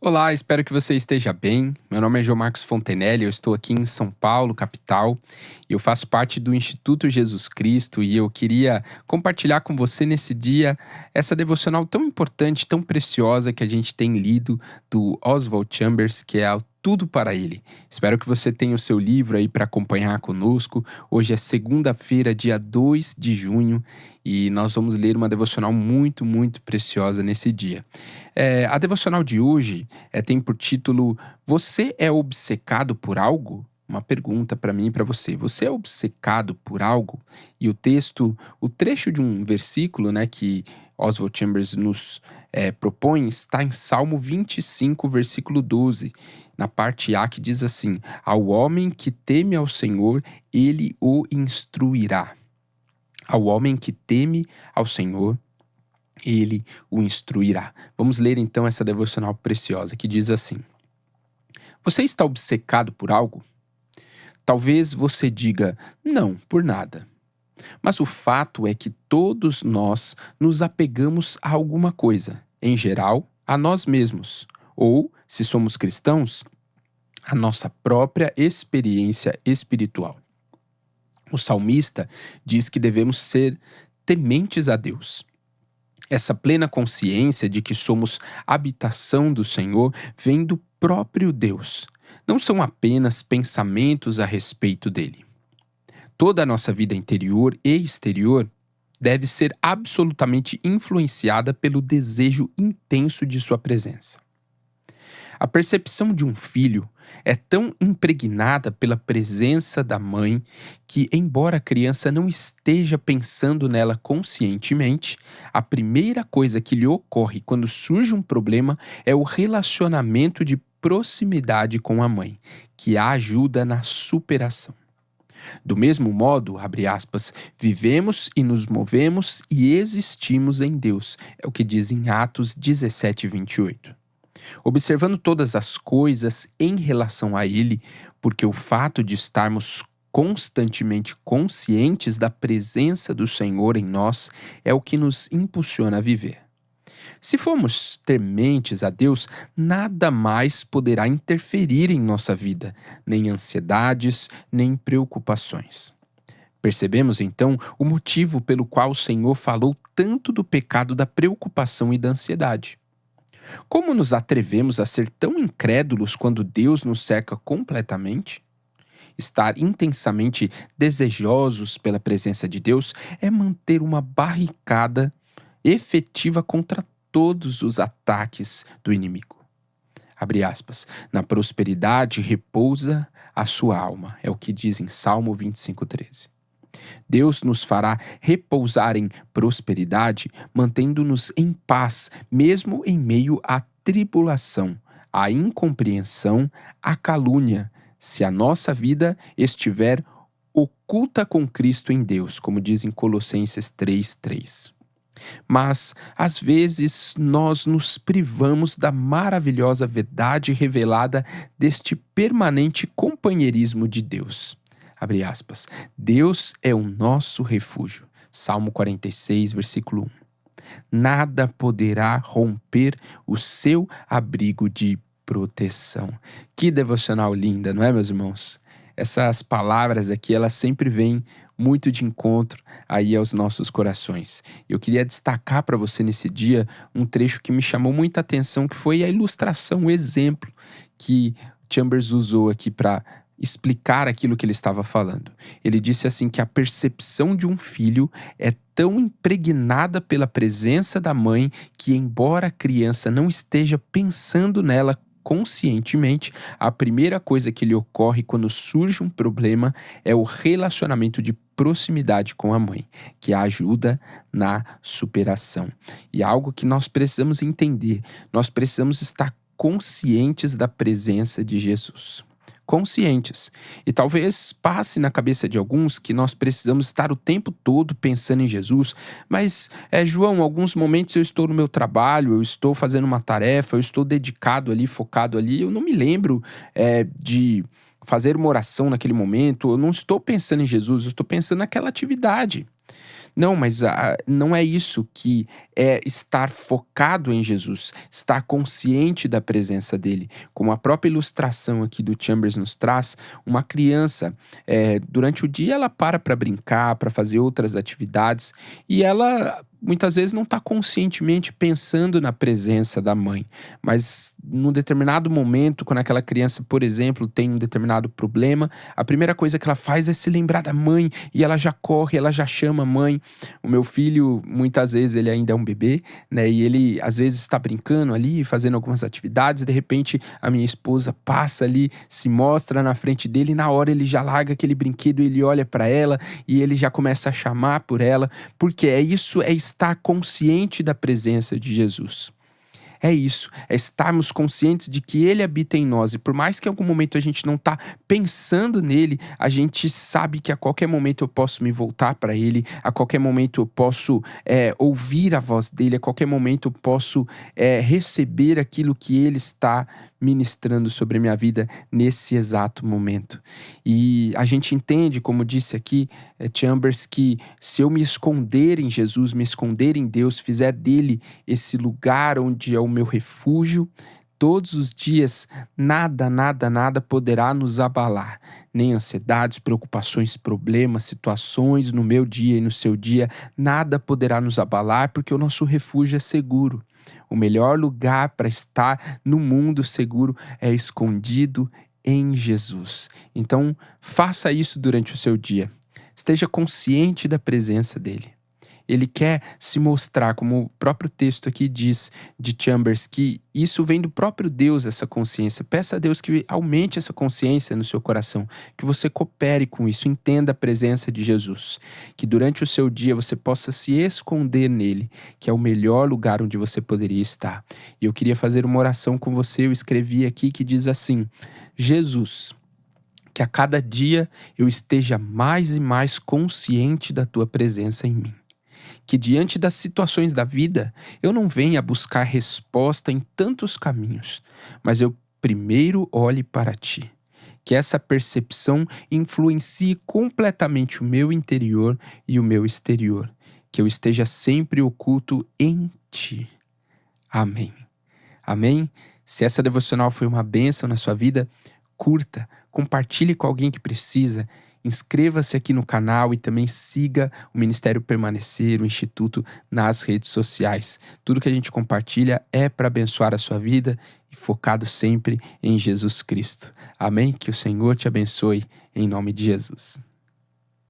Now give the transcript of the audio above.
Olá, espero que você esteja bem. Meu nome é João Marcos Fontenelle, eu estou aqui em São Paulo, capital, e eu faço parte do Instituto Jesus Cristo e eu queria compartilhar com você nesse dia essa devocional tão importante, tão preciosa que a gente tem lido do Oswald Chambers, que é Tudo para Ele. Espero que você tenha o seu livro aí para acompanhar conosco. Hoje é segunda-feira, dia 2 de junho, e nós vamos ler uma devocional muito, muito preciosa nesse dia. A devocional de hoje tem por título Você é obcecado por algo? Uma pergunta para mim e para você. Você é obcecado por algo? E o trecho de um versículo, né, que Oswald Chambers nos propõe está em Salmo 25, versículo 12, na parte A, que diz assim: Ao homem que teme ao Senhor, ele o instruirá. Ao homem que teme ao Senhor, ele o instruirá. Vamos ler então essa devocional preciosa que diz assim: Você está obcecado por algo? Talvez você diga, não, por nada. Mas o fato é que todos nós nos apegamos a alguma coisa, em geral, a nós mesmos, ou, se somos cristãos, a nossa própria experiência espiritual. O salmista diz que devemos ser tementes a Deus. Essa plena consciência de que somos habitação do Senhor vem do próprio Deus. Não são apenas pensamentos a respeito dele. Toda a nossa vida interior e exterior deve ser absolutamente influenciada pelo desejo intenso de sua presença. A percepção de um filho é tão impregnada pela presença da mãe que, embora a criança não esteja pensando nela conscientemente, a primeira coisa que lhe ocorre quando surge um problema é o relacionamento de proximidade com a mãe, que a ajuda na superação. Do mesmo modo, abre aspas, vivemos e nos movemos e existimos em Deus, é o que diz em Atos 17, 28. Observando todas as coisas em relação a Ele, porque o fato de estarmos constantemente conscientes da presença do Senhor em nós é o que nos impulsiona a viver. Se formos tementes a Deus, nada mais poderá interferir em nossa vida, nem ansiedades, nem preocupações. Percebemos então o motivo pelo qual o Senhor falou tanto do pecado da preocupação e da ansiedade. Como nos atrevemos a ser tão incrédulos quando Deus nos cerca completamente? Estar intensamente desejosos pela presença de Deus é manter uma barricada efetiva contra todos os ataques do inimigo. Abre aspas. Na prosperidade repousa a sua alma, é o que diz em Salmo 25:13. Deus nos fará repousar em prosperidade, mantendo-nos em paz, mesmo em meio à tribulação, à incompreensão, à calúnia, se a nossa vida estiver oculta com Cristo em Deus, como diz em Colossenses 3:3. Mas, às vezes, nós nos privamos da maravilhosa verdade revelada deste permanente companheirismo de Deus. Abre aspas. Deus é o nosso refúgio. Salmo 46, versículo 1. Nada poderá romper o seu abrigo de proteção. Que devocional linda, não é, meus irmãos? Essas palavras aqui, elas sempre vêm muito de encontro aí aos nossos corações. Eu queria destacar para você nesse dia um trecho que me chamou muita atenção, que foi a ilustração, o exemplo que Chambers usou aqui para explicar aquilo que ele estava falando. Ele disse assim que a percepção de um filho é tão impregnada pela presença da mãe que, embora a criança não esteja pensando nela conscientemente, a primeira coisa que lhe ocorre quando surge um problema é o relacionamento de proximidade com a mãe, que a ajuda na superação. E é algo que nós precisamos entender, nós precisamos estar conscientes da presença de Jesus. Conscientes. E talvez passe na cabeça de alguns que nós precisamos estar o tempo todo pensando em Jesus, mas, João, em alguns momentos eu estou no meu trabalho, eu estou fazendo uma tarefa, eu estou dedicado ali, focado ali, eu não me lembro de fazer uma oração naquele momento, eu não estou pensando em Jesus, eu estou pensando naquela atividade. Não, mas não é isso que é estar focado em Jesus, estar consciente da presença dele. Como a própria ilustração aqui do Chambers nos traz, uma criança, durante o dia ela para brincar, para fazer outras atividades, e ela muitas vezes não está conscientemente pensando na presença da mãe, mas num determinado momento, quando aquela criança, por exemplo, tem um determinado problema, a primeira coisa que ela faz é se lembrar da mãe, e ela já corre, ela já chama a mãe. O meu filho, muitas vezes, ele ainda é um bebê, né? E ele, às vezes, está brincando ali, fazendo algumas atividades, e de repente a minha esposa passa ali, se mostra na frente dele, e na hora ele já larga aquele brinquedo, ele olha para ela, e ele já começa a chamar por ela, porque é estar consciente da presença de Jesus. É isso, é estarmos conscientes de que Ele habita em nós. E por mais que em algum momento a gente não está pensando nele, a gente sabe que a qualquer momento eu posso me voltar para Ele, a qualquer momento eu posso ouvir a voz dEle, a qualquer momento eu posso receber aquilo que Ele está ministrando sobre a minha vida nesse exato momento. E a gente entende, como disse aqui Chambers, que se eu me esconder em Jesus, me esconder em Deus, fizer dele esse lugar onde é o meu refúgio, todos os dias nada poderá nos abalar. Nem ansiedades, preocupações, problemas, situações no meu dia e no seu dia, nada poderá nos abalar porque o nosso refúgio é seguro. O melhor lugar para estar no mundo seguro é escondido em Jesus. Então, faça isso durante o seu dia. Esteja consciente da presença dele. Ele quer se mostrar, como o próprio texto aqui diz de Chambers, que isso vem do próprio Deus, essa consciência. Peça a Deus que aumente essa consciência no seu coração, que você coopere com isso, entenda a presença de Jesus. Que durante o seu dia você possa se esconder nele, que é o melhor lugar onde você poderia estar. E eu queria fazer uma oração com você, eu escrevi aqui que diz assim: Jesus, que a cada dia eu esteja mais e mais consciente da tua presença em mim. Que diante das situações da vida, eu não venha buscar resposta em tantos caminhos, mas eu primeiro olhe para ti. Que essa percepção influencie completamente o meu interior e o meu exterior. Que eu esteja sempre oculto em ti. Amém. Amém? Se essa devocional foi uma bênção na sua vida, curta, compartilhe com alguém que precisa, inscreva-se aqui no canal e também siga o Ministério Permanecer, o Instituto, nas redes sociais. Tudo que a gente compartilha é para abençoar a sua vida e focado sempre em Jesus Cristo. Amém? Que o Senhor te abençoe, em nome de Jesus.